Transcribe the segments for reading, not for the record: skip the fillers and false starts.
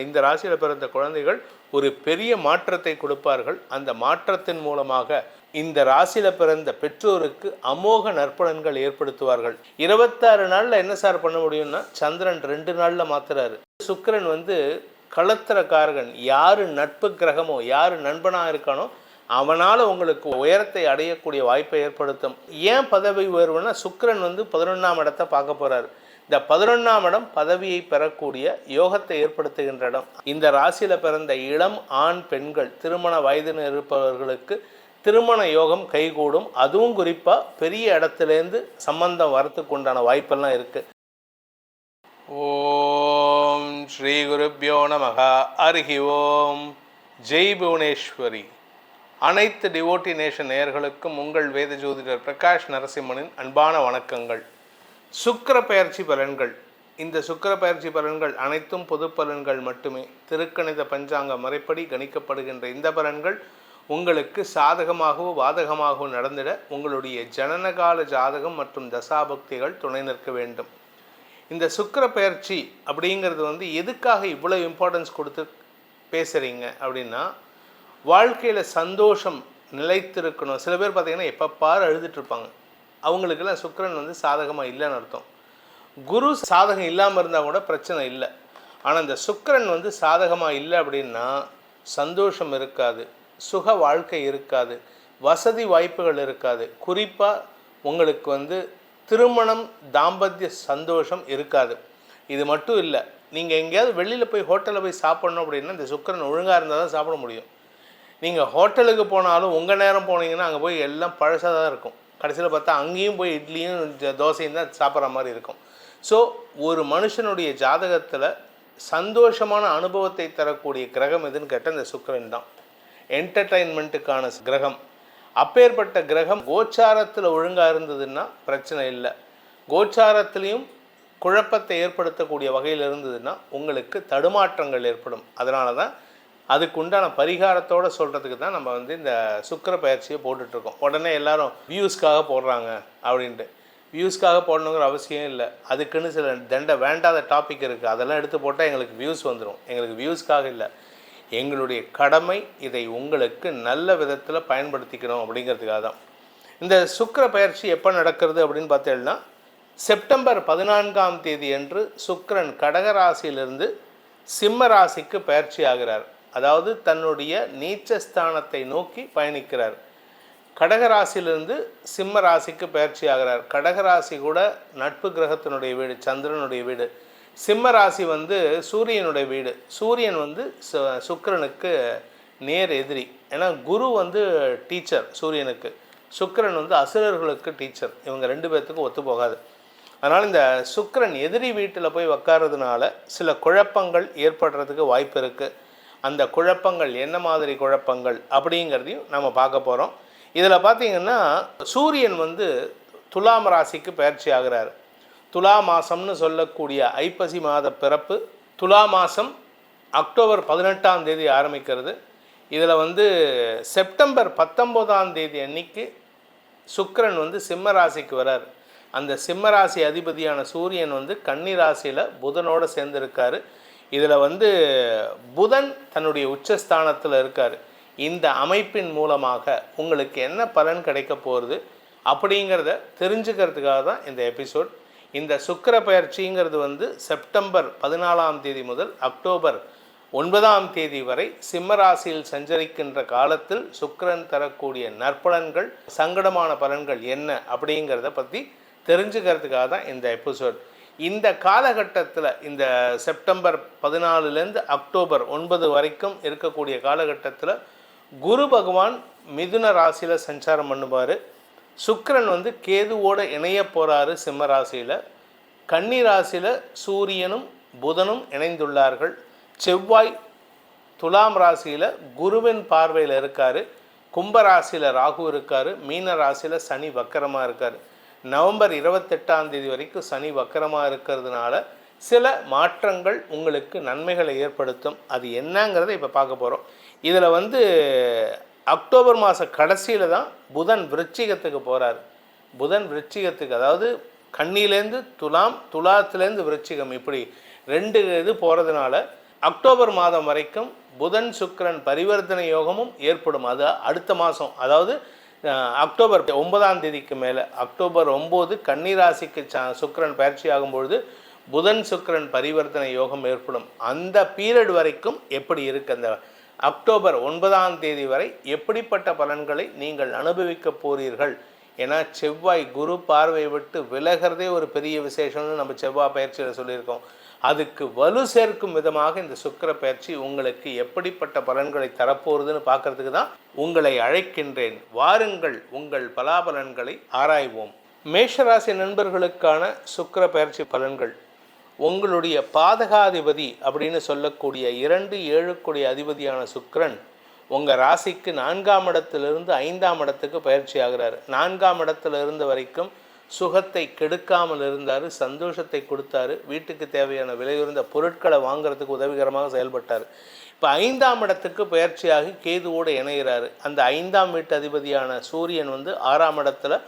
இந்த ராசியில் பிறந்த குழந்தைகள் ஒரு பெரிய மாற்றத்தை கொடுப்பார்கள். அந்த மாற்றத்தின் மூலமாக இந்த ராசியில் பிறந்த பெற்றோருக்கு அமோக நற்பலன்கள் ஏற்படுத்துவார்கள். 26 நாளில் என்ன சார் பண்ண முடியும்னா, சந்திரன் 2 நாளில் மாத்துறாரு. சுக்கிரன் களத்திரக்காரகன். யார் நட்பு கிரகமோ, யார் நண்பனாக இருக்கானோ அவனால் உங்களுக்கு உயரத்தை அடையக்கூடிய வாய்ப்பை ஏற்படுத்தும். ஏன் பதவி உயர்வுனா, சுக்கிரன் 11ஆம் இடத்தை பார்க்க போகிறார். இந்த 11ஆம் இடம் பதவியை பெறக்கூடிய யோகத்தை ஏற்படுத்துகின்ற இடம். இந்த ராசியில் பிறந்த இளம் ஆண் பெண்கள் திருமண வயதில் இருப்பவர்களுக்கு திருமண யோகம் கைகூடும். அதுவும் குறிப்பாக பெரிய இடத்துலேருந்து சம்பந்தம் வரத்துக்கு உண்டான வாய்ப்பெல்லாம் இருக்குது. ஓம் ஸ்ரீ குருப்யோ நமஹ. ஹரி ஓம். ஜெய் புவனேஸ்வரி. அனைத்து டிவோட்டி நேஷன் நேயர்களுக்கும் உங்கள் வேத ஜோதிடர் பிரகாஷ் நரசிம்மனின் அன்பான வணக்கங்கள். சுக்கிர பெயர்ச்சி பலன்கள். இந்த சுக்கிர பெயர்ச்சி பலன்கள் அனைத்தும் பொது பலன்கள் மட்டுமே. திருக்கணித பஞ்சாங்க முறைப்படி கணிக்கப்படுகின்ற இந்த பலன்கள் உங்களுக்கு சாதகமாகவோ பாதகமாகவோ நடந்திட உங்களுடைய ஜனனகால ஜாதகம் மற்றும் தசாபக்திகள் துணை நிற்க வேண்டும். இந்த சுக்கிர பெயர்ச்சி அப்படிங்கிறது எதுக்காக இவ்வளோ இம்பார்ட்டன்ஸ் கொடுத்து பேசுகிறீங்க அப்படின்னா, வாழ்க்கையில் சந்தோஷம் நிலைத்திருக்கணும். சில பேர் பார்த்திங்கன்னா எப்போ பாரு அழுதுட்டுருப்பாங்க. அவங்களுக்கெல்லாம் சுக்கிரன் சாதகமாக இல்லைன்னு அர்த்தம். குரு சாதகம் இல்லாமல் இருந்தால் கூட பிரச்சனை இல்லை. ஆனால் இந்த சுக்கிரன் சாதகமாக இல்லை அப்படின்னா சந்தோஷம் இருக்காது, சுக வாழ்க்கை இருக்காது, வசதி வாய்ப்புகள் இருக்காது. குறிப்பாக உங்களுக்கு திருமணம், தாம்பத்திய சந்தோஷம் இருக்காது. இது மட்டும் இல்லை, நீங்கள் எங்கேயாவது வெளியில் போய் ஹோட்டலில் போய் சாப்பிட்ணும் அப்படின்னா இந்த சுக்கிரன் ஒழுங்காக இருந்தால் தான் சாப்பிட முடியும். நீங்கள் ஹோட்டலுக்கு போனாலும் உங்கள் நேரம் போனீங்கன்னா அங்கே போய் எல்லாம் பழசாக தான் இருக்கும். கடைசியில் பார்த்தா அங்கேயும் போய் இட்லியும் தோசையும் தான் சாப்பிட்ற மாதிரி இருக்கும். ஸோ ஒரு மனுஷனுடைய ஜாதகத்தில் சந்தோஷமான அனுபவத்தை தரக்கூடிய கிரகம் எதுன்னு கேட்டால் இந்த சுக்கிரன் தான். என்டர்டெயின்மெண்ட்டுக்கான கிரகம். அப்பேற்பட்ட கிரகம் கோச்சாரத்தில் ஒழுங்காக இருந்ததுன்னா பிரச்சனை இல்லை. கோச்சாரத்துலேயும் குழப்பத்தை ஏற்படுத்தக்கூடிய வகையில் இருந்ததுன்னா உங்களுக்கு தடுமாற்றங்கள் ஏற்படும். அதனால தான் அதுக்கு உண்டான பரிகாரத்தோடு சொல்கிறதுக்கு தான் நம்ம இந்த சுக்கிர பயிற்சியை போட்டுட்ருக்கோம். உடனே எல்லோரும் வியூஸ்க்காக போடுறாங்க அப்படின்ட்டு. வியூஸ்க்காக போடணுங்கிற அவசியம் இல்லை. அதுக்குன்னு சில வேண்டாத டாபிக் இருக்குது. அதெல்லாம் எடுத்து போட்டால் எங்களுக்கு வியூஸ் வந்துடும். எங்களுக்கு வியூஸ்க்காக இல்லை, எங்களுடைய கடமை இதை உங்களுக்கு நல்ல விதத்தில் பயன்படுத்திக்கணும் அப்படிங்கிறதுக்காக தான். இந்த சுக்கிர பயிற்சி எப்போ நடக்கிறது அப்படின்னு பார்த்தீங்கன்னா, செப்டம்பர் 14ஆம் தேதி அன்று சுக்கிரன் கடகராசியிலிருந்து சிம்ம ராசிக்கு பயிற்சி ஆகிறார். அதாவது தன்னுடைய நீச்சஸ்தானத்தை நோக்கி பயணிக்கிறார். கடகராசியிலிருந்து சிம்ம ராசிக்கு பயிற்சி ஆகிறார். கடகராசி கூட நட்பு கிரகத்தினுடைய வீடு, சந்திரனுடைய வீடு. சிம்ம ராசி சூரியனுடைய வீடு. சூரியன் சுக்கிரனுக்கு நேர் எதிரி. ஏன்னா குரு டீச்சர் சூரியனுக்கு, சுக்கிரன் அசுரர்களுக்கு டீச்சர். இவங்க 2 பேர்த்துக்கும் ஒத்து போகாது. அதனால் இந்த சுக்கிரன் எதிரி வீட்டில் போய் உக்காரதுனால சில குழப்பங்கள் ஏற்படுறதுக்கு வாய்ப்பு இருக்குது. அந்த குழப்பங்கள் என்ன மாதிரி குழப்பங்கள் அப்படிங்கிறதையும் நம்ம பார்க்க போகிறோம். இதில் பார்த்திங்கன்னா, சூரியன் துலாம் ராசிக்கு பயிற்சி ஆகிறார். துலா மாதம்னு சொல்லக்கூடிய ஐப்பசி மாத பிறப்பு. துலா மாதம் அக்டோபர் 18ஆம் தேதி ஆரம்பிக்கிறது. இதில் செப்டம்பர் 19ஆம் தேதி அன்னைக்கு சுக்கிரன் சிம்ம ராசிக்கு வரார். அந்த சிம்ம ராசி அதிபதியான சூரியன் கன்னி ராசியில் புதனோடு சேர்ந்துருக்கார். இதில் புதன் தன்னுடைய உச்சஸ்தானத்தில் இருக்கார். இந்த அமைப்பின் மூலமாக உங்களுக்கு என்ன பலன் கிடைக்க போகிறது அப்படிங்கிறத தெரிஞ்சுக்கிறதுக்காக தான் இந்த எபிசோட். இந்த சுக்கிர பயிற்சிங்கிறது செப்டம்பர் 14ஆம் தேதி முதல் அக்டோபர் 9ஆம் தேதி வரை சிம்ம ராசியில் சஞ்சரிக்கின்ற காலத்தில் சுக்கிரன் தரக்கூடிய நற்பலன்கள், சங்கடமான பலன்கள் என்ன அப்படிங்கிறத பற்றி தெரிஞ்சுக்கிறதுக்காக தான் இந்த எபிசோட். இந்த காலகட்டத்தில், இந்த செப்டம்பர் 14லேருந்து அக்டோபர் 9 வரைக்கும் இருக்கக்கூடிய காலகட்டத்தில் குரு பகவான் மிதுன ராசியில் சஞ்சாரம் பண்ணுவார். சுக்கிரன் கேதுவோடு இணைய போகிறாரு சிம்ம ராசியில். கன்னி ராசியில் சூரியனும் புதனும் இணைந்துள்ளார்கள். செவ்வாய் துலாம் ராசியில் குருவின் பார்வையில் இருக்கார். கும்பராசியில் ராகு இருக்கார். மீன ராசியில் சனி வக்கரமாக இருக்கார். நவம்பர் 28ஆம் தேதி வரைக்கும் சனி வக்கரமாக இருக்கிறதுனால சில மாற்றங்கள் உங்களுக்கு நன்மைகளை ஏற்படுத்தும். அது என்னங்கிறத இப்போ பார்க்க போகிறோம். இதில் அக்டோபர் மாத கடைசியில் தான் புதன் விருச்சிகத்துக்கு போகிறார். புதன் விருச்சிகத்துக்கு, அதாவது கன்னியிலேருந்து துலாம், துலாத்துலேருந்து விருச்சிகம், இப்படி 2 இது போகிறதுனால அக்டோபர் மாதம் வரைக்கும் புதன் சுக்கிரன் பரிவர்த்தனை யோகமும் ஏற்படும். அது அடுத்த மாதம், அதாவது அக்டோபர் 9ஆம் தேதிக்கு மேலே, அக்டோபர் 9 கன்னிராசிக்கு சுக்கிரன் பயிற்சி ஆகும்பொழுது புதன் சுக்கிரன் பரிவர்த்தனை யோகம் ஏற்படும். அந்த பீரியட் வரைக்கும் எப்படி இருக்குது, அந்த அக்டோபர் 9ஆம் தேதி வரை எப்படிப்பட்ட பலன்களை நீங்கள் அனுபவிக்க போகிறீர்கள்? ஏன்னா செவ்வாய் குரு பார்வை விட்டு விலகிறதே ஒரு பெரிய விசேஷம்னு நம்ம செவ்வாய் பயிற்சியில் சொல்லியிருக்கோம். அதுக்கு வலு சேர்க்கும் விதமாக இந்த சுக்கிர பயிற்சி உங்களுக்கு எப்படிப்பட்ட பலன்களை தரப்போகுதுன்னு பார்க்கறதுக்கு தான் உங்களை அழைக்கின்றேன். வாருங்கள், உங்கள் பலாபலன்களை ஆராய்வோம். மேஷராசி நண்பர்களுக்கான சுக்கிர பயிற்சி பலன்கள். உங்களுடைய பாதகாதிபதி அப்படின்னு சொல்லக்கூடிய 2-7 அதிபதியான சுக்கிரன் உங்கள் ராசிக்கு 4ஆம் இடத்திலிருந்து 5ஆம் இடத்துக்கு பயிற்சி ஆகிறார். 4ஆம் இடத்துல இருந்த வரைக்கும் சுகத்தை கெடுக்காமல் இருந்தார், சந்தோஷத்தை கொடுத்தாரு, வீட்டுக்கு தேவையான விலையுறந்த பொருட்களை வாங்குறதுக்கு உதவிகரமாக செயல்பட்டார். இப்போ 5ஆம் இடத்துக்கு பயிற்சியாகி கேதுவோடு இணைகிறாரு. அந்த 5ஆம் வீட்டு அதிபதியான சூரியன் 6ஆம் இடத்துல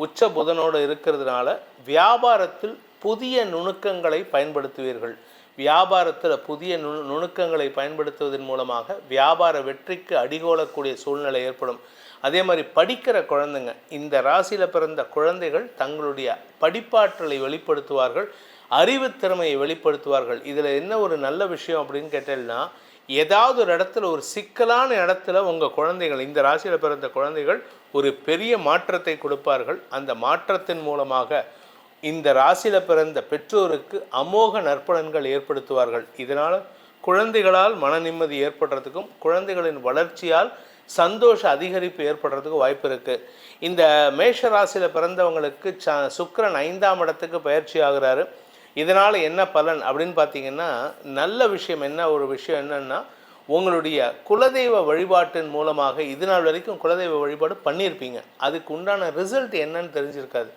உச்ச புதனோடு இருக்கிறதுனால வியாபாரத்தில் புதிய நுணுக்கங்களை பயன்படுத்துவீர்கள். வியாபாரத்தில் புதிய நுணுக்கங்களை பயன்படுத்துவதன் மூலமாக வியாபார வெற்றிக்கு அடிகோலக்கூடிய சூழ்நிலை ஏற்படும். அதே மாதிரி படிக்கிற குழந்தைங்க, இந்த ராசியில் பிறந்த குழந்தைகள் தங்களுடைய படிப்பாற்றலை வெளிப்படுத்துவார்கள், அறிவு திறமையை வெளிப்படுத்துவார்கள். இதில் என்ன ஒரு நல்ல விஷயம் அப்படின்னு கேட்டீங்கன்னா, ஏதாவது ஒரு இடத்துல, ஒரு சிக்கலான இடத்துல உங்கள் குழந்தைகள், இந்த ராசியில் பிறந்த குழந்தைகள் ஒரு பெரிய மாற்றத்தை கொடுப்பார்கள். அந்த மாற்றத்தின் மூலமாக இந்த ராசியில் பிறந்த பெற்றோருக்கு அமோக நற்பலன்கள் ஏற்படுத்துவார்கள். இதனால் குழந்தைகளால் மன நிம்மதி ஏற்படுறதுக்கும் குழந்தைகளின் வளர்ச்சியால் சந்தோஷ அதிகரிப்பு ஏற்படுறதுக்கு வாய்ப்பு இருக்குது. இந்த மேஷ ராசியில் பிறந்தவங்களுக்கு சுக்கிரன் 5ஆம் இடத்துக்கு பயிற்சி ஆகிறாரு. இதனால் என்ன பலன் அப்படின்னு பார்த்தீங்கன்னா, நல்ல விஷயம் ஒரு விஷயம் என்னென்னா, உங்களுடைய குலதெய்வ வழிபாட்டின் மூலமாக இது நாள் வரைக்கும் குலதெய்வ வழிபாடு பண்ணியிருப்பீங்க, அதுக்கு உண்டான ரிசல்ட் என்னன்னு தெரிஞ்சிருக்காது.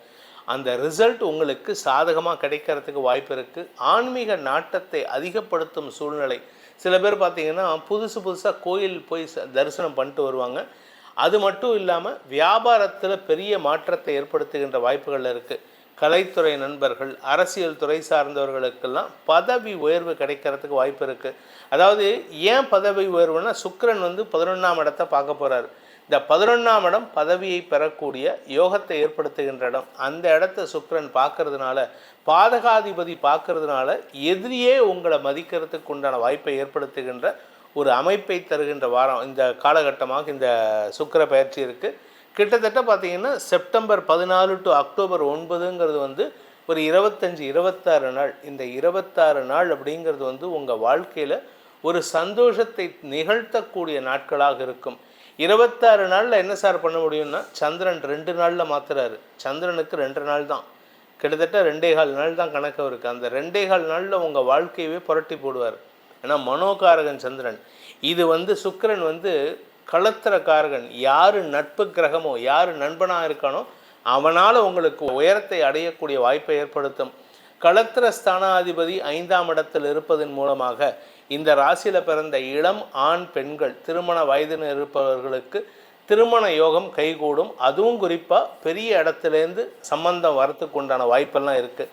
அந்த ரிசல்ட் உங்களுக்கு சாதகமாக கிடைக்கிறதுக்கு வாய்ப்பு இருக்குது. ஆன்மீக நாட்டத்தை அதிகப்படுத்தும் சூழ்நிலை. சில பேர் பார்த்திங்கன்னா புதுசாக கோயில் போய் தரிசனம் பண்ணிட்டு வருவாங்க. அது மட்டும் இல்லாமல் வியாபாரத்தில் பெரிய மாற்றத்தை ஏற்படுத்துகின்ற வாய்ப்புகள் இருக்குது. கலைத்துறை நண்பர்கள், அரசியல் துறை சார்ந்தவர்களுக்கெல்லாம் பதவி உயர்வு கிடைக்கிறதுக்கு வாய்ப்பு இருக்குது. அதாவது ஏன் பதவி உயர்வுன்னா, சுக்கிரன் 11ஆம் இடத்தை பார்க்க போகிறார். இந்த 11ஆம் இடம் பதவியை பெறக்கூடிய யோகத்தை ஏற்படுத்துகின்ற இடம். அந்த இடத்த சுக்கிரன் பார்க்கறதுனால, பாதகாதிபதி பார்க்கறதுனால எதிரியே உங்களை மதிக்கிறதுக்கு உண்டான வாய்ப்பை ஏற்படுத்துகின்ற ஒரு அமைப்பை தருகின்ற வாரம் இந்த காலகட்டமாக இந்த சுக்கிர பயிற்சி இருக்குது. கிட்டத்தட்ட பார்த்திங்கன்னா செப்டம்பர் 14 டு அக்டோபர் 9ங்கிறது ஒரு 25-26 நாள். இந்த 26 நாள் அப்படிங்கிறது உங்கள் வாழ்க்கையில் ஒரு சந்தோஷத்தை நிகழ்த்தக்கூடிய நாட்களாக இருக்கும். 26 நாளில் என்ன சார் பண்ண முடியும்னா, சந்திரன் 2 நாளில் மாற்றுறாரு. சந்திரனுக்கு 2 நாள் தான், கிட்டத்தட்ட 2.25 நாள் தான் கணக்கு இருக்குது. அந்த 2.25 நாளில் உங்கள் வாழ்க்கையவே புரட்டி போடுவார். ஏன்னா மனோகாரகன் சந்திரன். இது சுக்கிரன் களத்திரக்காரகன். யார் நட்பு கிரகமோ, யார் நண்பனாக இருக்கானோ அவனால் உங்களுக்கு உயரத்தை அடையக்கூடிய வாய்ப்பை ஏற்படுத்தும். களத்திர ஸ்தானாதிபதி 5ஆம் இடத்தில் இருப்பதன் மூலமாக இந்த ராசியில் பிறந்த இளம் ஆண் பெண்கள், திருமண வயதில் இருப்பவர்களுக்கு திருமண யோகம் கைகூடும். அதுவும் குறிப்பாக பெரிய இடத்துலேருந்து சம்பந்தம் வரத்துக்கு உண்டான வாய்ப்பெல்லாம் இருக்குது.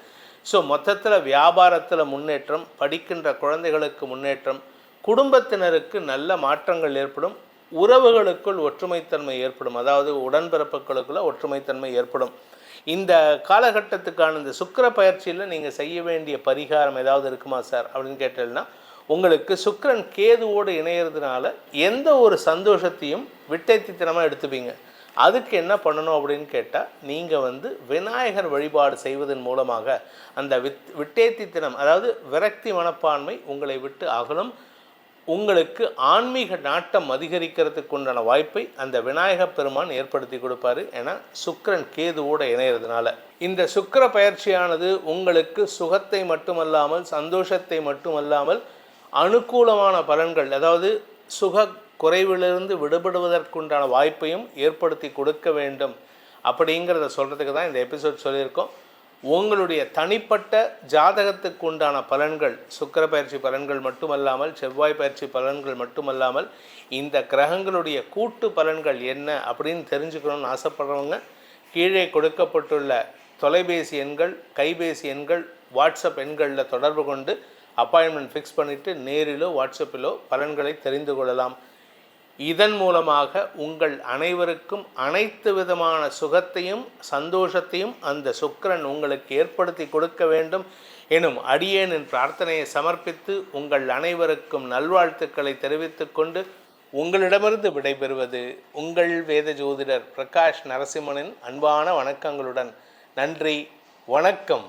ஸோ மொத்தத்தில் வியாபாரத்தில் முன்னேற்றம், படிக்கின்ற குழந்தைகளுக்கு முன்னேற்றம், குடும்பத்தினருக்கு நல்ல மாற்றங்கள் ஏற்படும், உறவுகளுக்குள் ஒற்றுமைத்தன்மை ஏற்படும், அதாவது உடன்பிறப்புகளுக்குள்ள ஒற்றுமைத்தன்மை ஏற்படும். இந்த காலகட்டத்துக்கான இந்த சுக்கிர பயிற்சியில் நீங்கள் செய்ய வேண்டிய பரிகாரம் ஏதாவது இருக்குமா சார் அப்படின்னு கேட்டீங்கன்னா, உங்களுக்கு சுக்கிரன் கேதுவோடு இணையிறதுனால எந்த ஒரு சந்தோஷத்தையும் விட்டைத்தித்தனமாக எடுத்துப்பீங்க. அதுக்கு என்ன பண்ணணும் அப்படின்னு கேட்டால், நீங்கள் விநாயகர் வழிபாடு செய்வதன் மூலமாக அந்த விட்டேத்தித்தனம், அதாவது விரக்தி மனப்பான்மை உங்களை விட்டு அகலும். உங்களுக்கு ஆன்மீக நாட்டம் அதிகரிக்கிறதுக்கு உண்டான வாய்ப்பை அந்த விநாயகப் பெருமான் ஏற்படுத்தி கொடுப்பாரு. ஏன்னா சுக்கிரன் கேதுவோடு இணையிறதுனால. இந்த சுக்கிர பயிற்சியானது உங்களுக்கு சுகத்தை மட்டுமல்லாமல், சந்தோஷத்தை மட்டுமல்லாமல், அனுகூலமான பலன்கள், அதாவது சுக குறைவிலிருந்து விடுபடுவதற்குண்டான வாய்ப்பையும் ஏற்படுத்தி கொடுக்க வேண்டும் அப்படிங்கிறத சொல்கிறதுக்கு தான் இந்த எபிசோட் சொல்லியிருக்கோம். உங்களுடைய தனிப்பட்ட ஜாதகத்துக்கு உண்டான பலன்கள், சுக்கிர பயிற்சி பலன்கள் மட்டுமல்லாமல், செவ்வாய் பயிற்சி பலன்கள் மட்டுமல்லாமல், இந்த கிரகங்களுடைய கூட்டு பலன்கள் என்ன அப்படின்னு தெரிஞ்சுக்கணும்னு ஆசைப்படுறவங்க கீழே கொடுக்கப்பட்டுள்ள தொலைபேசி எண்கள், கைபேசி எண்கள், வாட்ஸ்அப் எண்களில் தொடர்பு கொண்டு அப்பாயின்மெண்ட் ஃபிக்ஸ் பண்ணிவிட்டு நேரிலோ வாட்ஸ்அப்பிலோ பலன்களை தெரிந்து கொள்ளலாம். இதன் மூலமாக உங்கள் அனைவருக்கும் அனைத்து விதமான சுகத்தையும் சந்தோஷத்தையும் அந்த சுக்கிரன் உங்களுக்கு ஏற்படுத்தி கொடுக்க வேண்டும் எனும் அடியேனின் பிரார்த்தனையை சமர்ப்பித்து உங்கள் அனைவருக்கும் நல்வாழ்த்துக்களை தெரிவித்துக் கொண்டு உங்களிடமிருந்து விடைபெறுவது உங்கள் வேத ஜோதிடர் பிரகாஷ் நரசிம்மனின் அன்பான வணக்கங்களுடன். நன்றி, வணக்கம்.